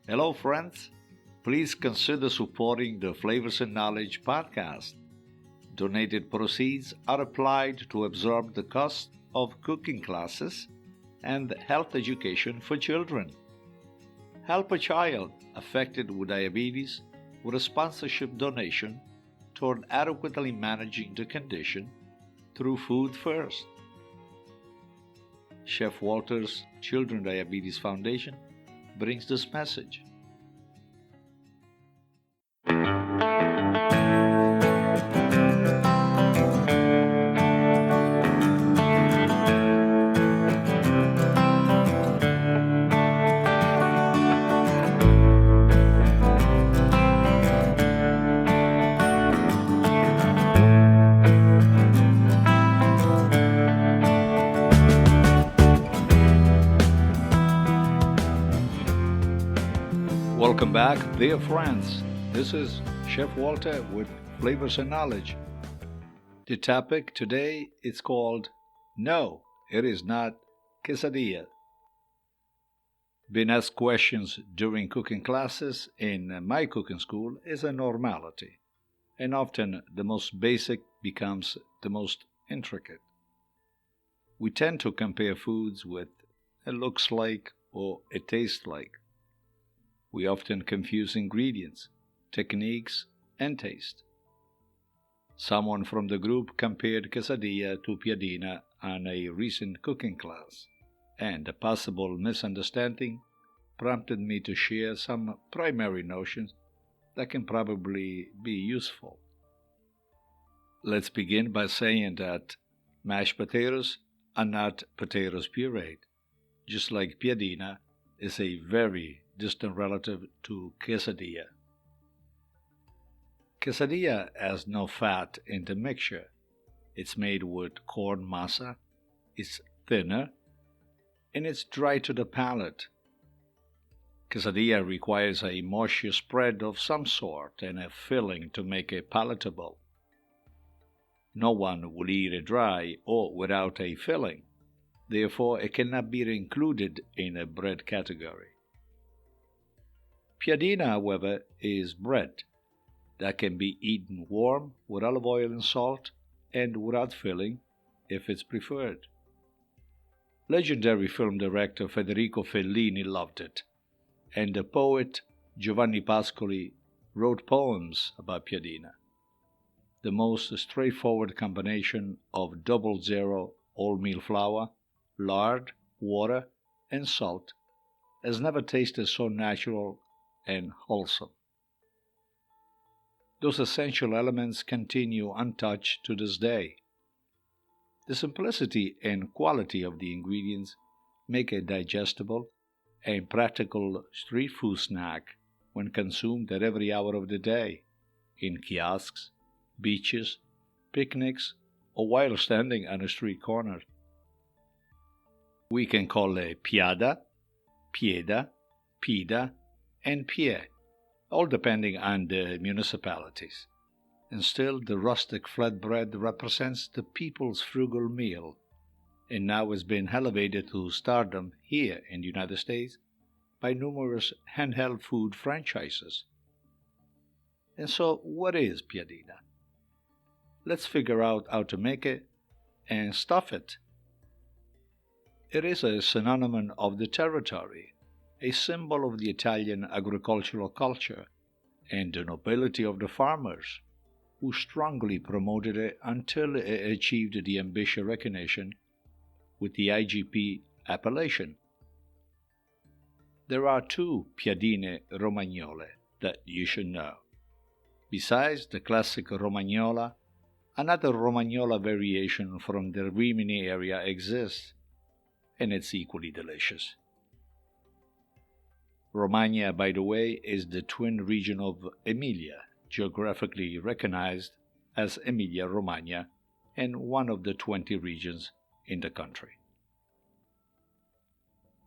Hello, friends. Please consider supporting the Flavors and Knowledge podcast. Donated proceeds are applied to absorb the cost of cooking classes and health education for children. Help a child affected with diabetes with a sponsorship donation toward adequately managing the condition through Food First. Chef Walter's Children Diabetes Foundation brings this message. Welcome back, dear friends. This is Chef Walter with Flavors and Knowledge. The topic today is called No, It Is Not Quesadilla. Being asked questions during cooking classes in my cooking school is a normality, and often the most basic becomes the most intricate. We tend to compare foods with it looks like or it tastes like. We often confuse ingredients, techniques, and taste. Someone from the group compared quesadilla to piadina on a recent cooking class, and a possible misunderstanding prompted me to share some primary notions that can probably be useful. Let's begin by saying that mashed potatoes are not potatoes pureed, just like piadina is a very distant relative to quesadilla. Quesadilla has no fat in the mixture. It's made with corn masa, it's thinner, and it's dry to the palate. Quesadilla requires a moisture spread of some sort and a filling to make it palatable. No one will eat it dry or without a filling. Therefore, it cannot be included in a bread category. Piadina, however, is bread that can be eaten warm with olive oil and salt and without filling if it's preferred. Legendary film director Federico Fellini loved it, and the poet Giovanni Pascoli wrote poems about piadina. The most straightforward combination of double zero wholemeal flour, lard, water, and salt has never tasted so natural and wholesome. Those essential elements continue untouched to this day. The simplicity and quality of the ingredients make a digestible and practical street food snack when consumed at every hour of the day, in kiosks, beaches, picnics, or while standing on a street corner. We can call it piada, pieda, pida, and pieda, all depending on the municipalities. And still, the rustic flatbread represents the people's frugal meal, and now has been elevated to stardom here in the United States by numerous handheld food franchises. And so, what is piadina? Let's figure out how to make it and stuff it. It is a synonym of the territory, a symbol of the Italian agricultural culture, and the nobility of the farmers, who strongly promoted it until it achieved the ambitious recognition with the IGP appellation. There are two piadine romagnole that you should know. Besides the classic romagnola, another romagnola variation from the Rimini area exists, and it's equally delicious. Romagna, by the way, is the twin region of Emilia, geographically recognized as Emilia-Romagna, and one of the 20 regions in the country.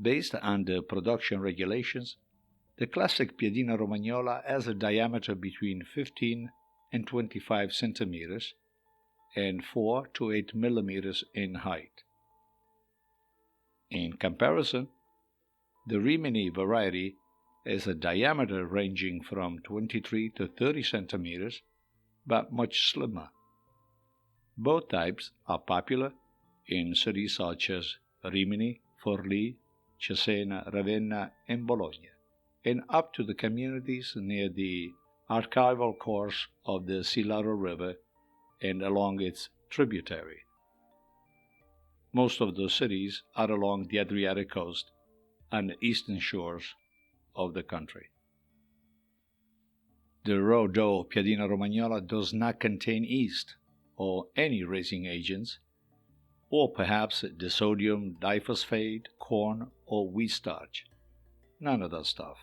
Based on the production regulations, the classic Piadina Romagnola has a diameter between 15 and 25 centimeters and 4 to 8 millimeters in height. In comparison, the Rimini variety has a diameter ranging from 23 to 30 centimeters, but much slimmer. Both types are popular in cities such as Rimini, Forlì, Cesena, Ravenna, and Bologna, and up to the communities near the archival course of the Silaro River and along its tributary. Most of those cities are along the Adriatic coast and the eastern shores of the country. The raw dough Piadina Romagnola does not contain yeast or any raising agents, or perhaps the sodium diphosphate, corn, or wheat starch. None of that stuff.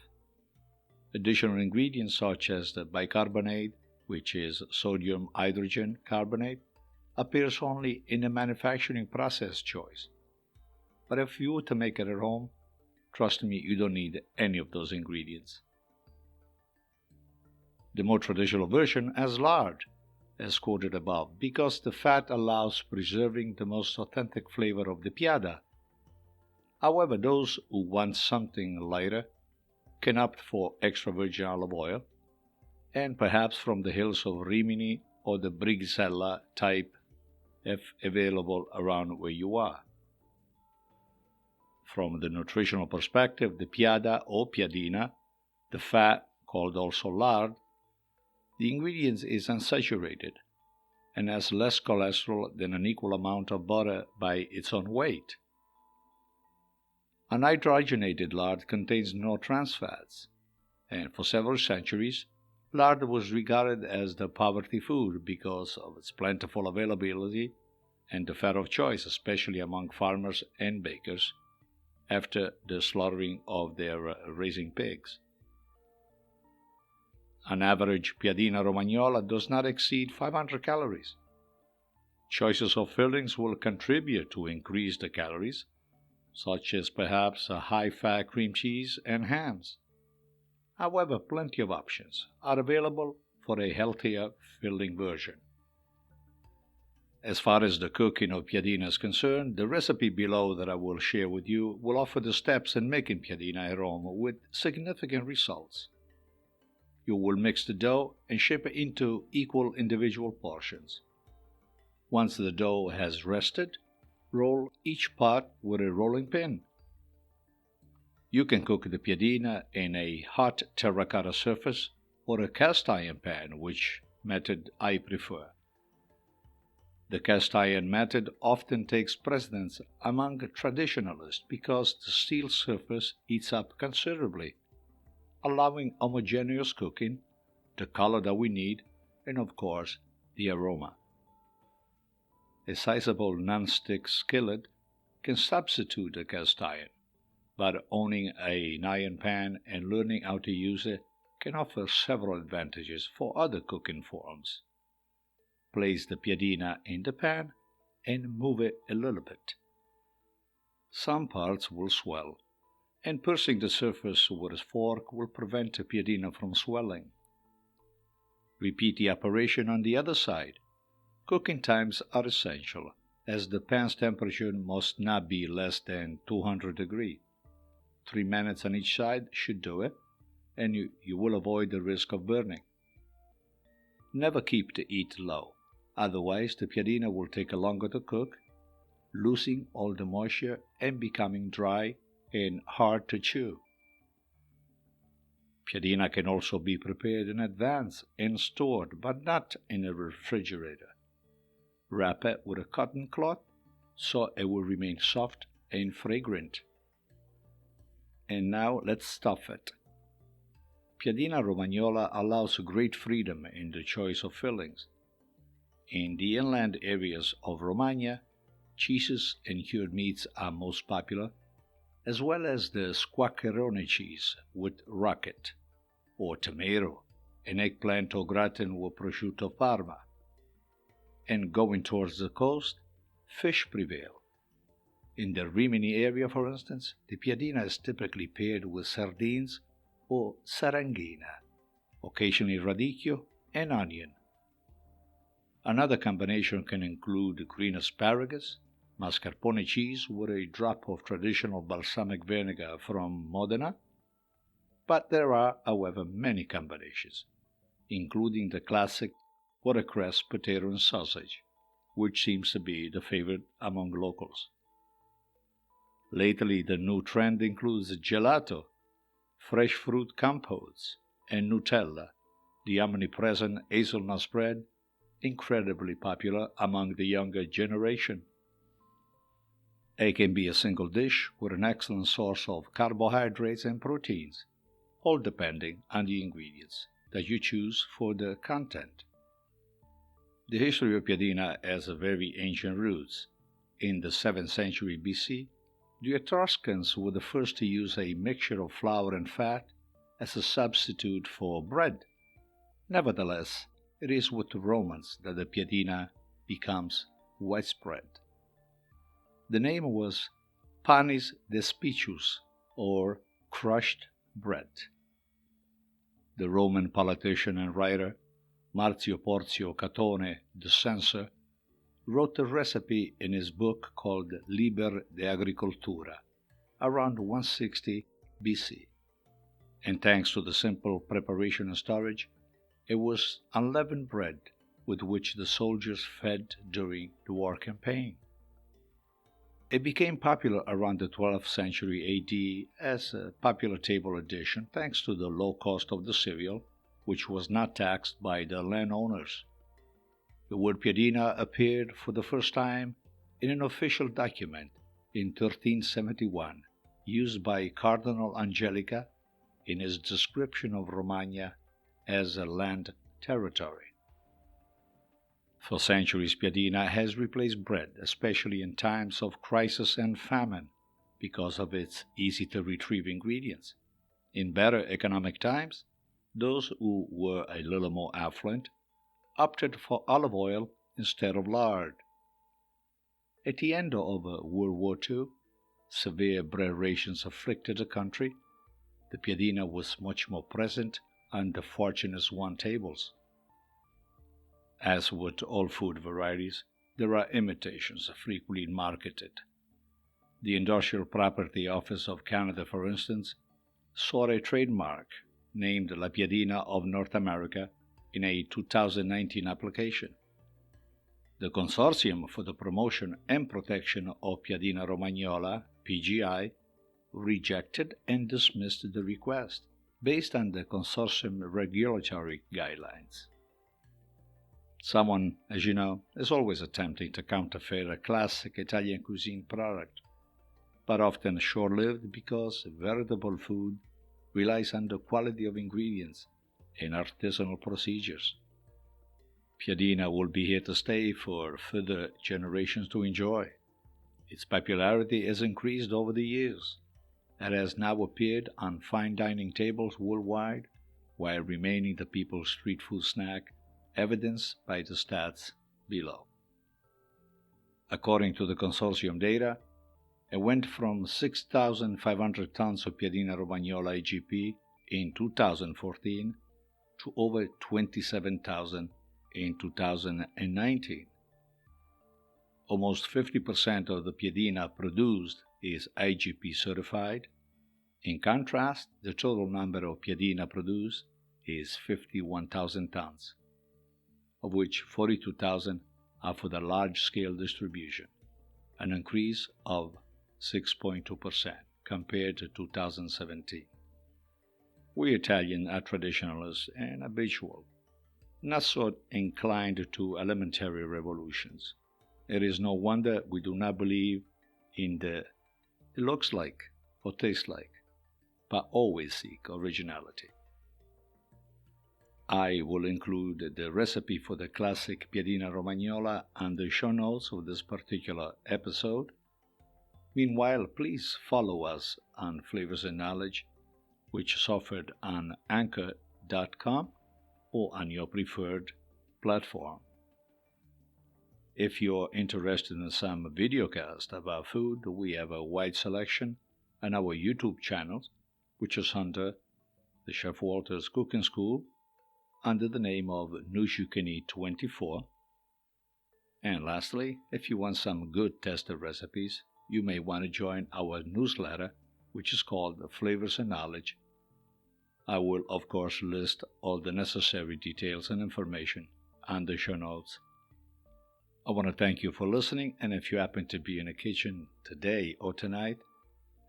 Additional ingredients such as the bicarbonate, which is sodium hydrogen carbonate, appears only in the manufacturing process choice. But if you were to make it at home, trust me, you don't need any of those ingredients. The more traditional version has lard, as quoted above, because the fat allows preserving the most authentic flavor of the piada. However, those who want something lighter can opt for extra virgin olive oil, and perhaps from the hills of Rimini or the Brigsella type if available around where you are. From the nutritional perspective, the piada or piadina, the fat, called also lard, the ingredient is unsaturated and has less cholesterol than an equal amount of butter by its own weight. Unhydrogenated lard contains no trans fats, and for several centuries, lard was regarded as the poverty food because of its plentiful availability and the fat of choice, especially among farmers and bakers, after the slaughtering of their raising pigs. An average Piadina Romagnola does not exceed 500 calories. Choices of fillings will contribute to increase the calories, such as perhaps a high-fat cream cheese and hams. However, plenty of options are available for a healthier filling version. As far as the cooking of piadina is concerned, the recipe below that I will share with you will offer the steps in making piadina at home with significant results. You will mix the dough and shape it into equal individual portions. Once the dough has rested, roll each part with a rolling pin. You can cook the piadina in a hot terracotta surface or a cast iron pan, which method I prefer. The cast iron method often takes precedence among traditionalists because the steel surface heats up considerably, allowing homogeneous cooking, the color that we need, and of course, the aroma. A sizable non-stick skillet can substitute a cast iron, but owning an iron pan and learning how to use it can offer several advantages for other cooking forms. Place the piadina in the pan and move it a little bit. Some parts will swell, and piercing the surface with a fork will prevent the piadina from swelling. Repeat the operation on the other side. Cooking times are essential, as the pan's temperature must not be less than 200 degrees. 3 minutes on each side should do it, and you will avoid the risk of burning. Never keep the heat low, otherwise the piadina will take longer to cook, losing all the moisture and becoming dry and hard to chew. Piadina can also be prepared in advance and stored, but not in a refrigerator. Wrap it with a cotton cloth so it will remain soft and fragrant. And now let's stuff it. Piadina Romagnola allows great freedom in the choice of fillings. In the inland areas of Romagna, cheeses and cured meats are most popular, as well as the squaccherone cheese with rocket, or tomato, an eggplant au gratin with prosciutto Parma. And going towards the coast, fish prevail. In the Rimini area, for instance, the piadina is typically paired with sardines or saranghina, occasionally radicchio and onion. Another combination can include green asparagus, mascarpone cheese with a drop of traditional balsamic vinegar from Modena, But there are, however, many combinations, including the classic watercress potato and sausage, which seems to be the favorite among locals. Lately, the new trend includes gelato, fresh fruit compotes, and Nutella, the omnipresent hazelnut spread, incredibly popular among the younger generation. It can be a single dish with an excellent source of carbohydrates and proteins, all depending on the ingredients that you choose for the content. The history of Piadina has very ancient roots. In the 7th century BC, the Etruscans were the first to use a mixture of flour and fat as a substitute for bread. Nevertheless, it is with the Romans that the piadina becomes widespread. The name was panis despicius, or crushed bread. The Roman politician and writer Marcio Porzio Catone, the censor, wrote the recipe in his book called Liber de Agricultura, around 160 BC. And thanks to the simple preparation and storage, it was unleavened bread with which the soldiers fed during the war campaign. It became popular around the 12th century AD as a popular table addition thanks to the low cost of the cereal, which was not taxed by the landowners. The word piadina appeared for the first time in an official document in 1371, used by Cardinal Angelica in his description of Romagna as a land territory. For centuries, piadina has replaced bread, especially in times of crisis and famine, because of its easy-to-retrieve ingredients. In better economic times, those who were a little more affluent opted for olive oil instead of lard. At the end of World War II, severe bread rations afflicted the country. The piadina was much more present on the fortunate one tables. As with all food varieties, there are imitations frequently marketed. The Industrial Property Office of Canada, for instance, sought a trademark named La Piadina of North America in a 2019 application. The Consortium for the Promotion and Protection of Piadina Romagnola, PGI, rejected and dismissed the request based on the consortium regulatory guidelines. Someone, as you know, is always attempting to counterfeit a classic Italian cuisine product, but often short-lived because veritable food relies on the quality of ingredients and artisanal procedures. Piadina will be here to stay for further generations to enjoy. Its popularity has increased over the years. It has now appeared on fine dining tables worldwide while remaining the people's street food snack, evidenced by the stats below. According to the consortium data, it went from 6,500 tons of Piadina Romagnola IGP in 2014 to over 27,000 in 2019. Almost 50% of the Piadina produced is IGP certified. In contrast, the total number of Piadina produced is 51,000 tons, of which 42,000 are for the large-scale distribution, an increase of 6.2% compared to 2017. We Italians are traditionalists and habitual, not so inclined to elementary revolutions. It is no wonder we do not believe in the it looks like or tastes like, but always seek originality. I will include the recipe for the classic Piadina Romagnola on the show notes of this particular episode. Meanwhile, please follow us on Flavors and Knowledge, which is offered on anchor.com or on your preferred platform. If you're interested in some videocast about food, we have a wide selection on our YouTube channel, which is under the Chef Walter's Cooking School, under the name of News You Can Eat 24. And lastly, if you want some good tested recipes, you may want to join our newsletter, which is called Flavors and Knowledge, I will, of course, list all the necessary details and information on the show notes. I want to thank you for listening, and if you happen to be in a kitchen today or tonight,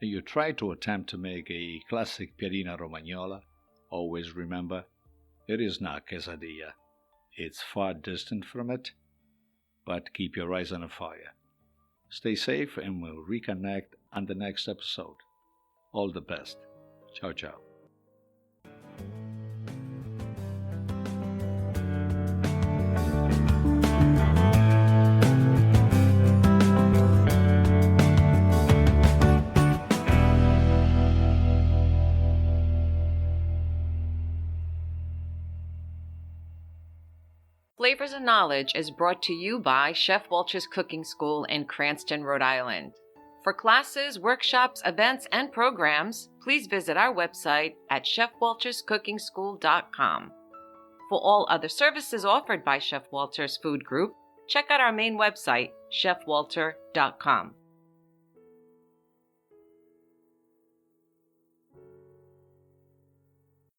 and you try to attempt to make a classic Piadina Romagnola, always remember, it is not quesadilla. It's far distant from it, but keep your eyes on the fire. Stay safe, and we'll reconnect on the next episode. All the best. Ciao, ciao. Flavors and Knowledge is brought to you by Chef Walter's Cooking School in Cranston, Rhode Island. For classes, workshops, events, and programs, please visit our website at chefwalterscookingschool.com. For all other services offered by Chef Walter's Food Group, check out our main website, chefwalter.com.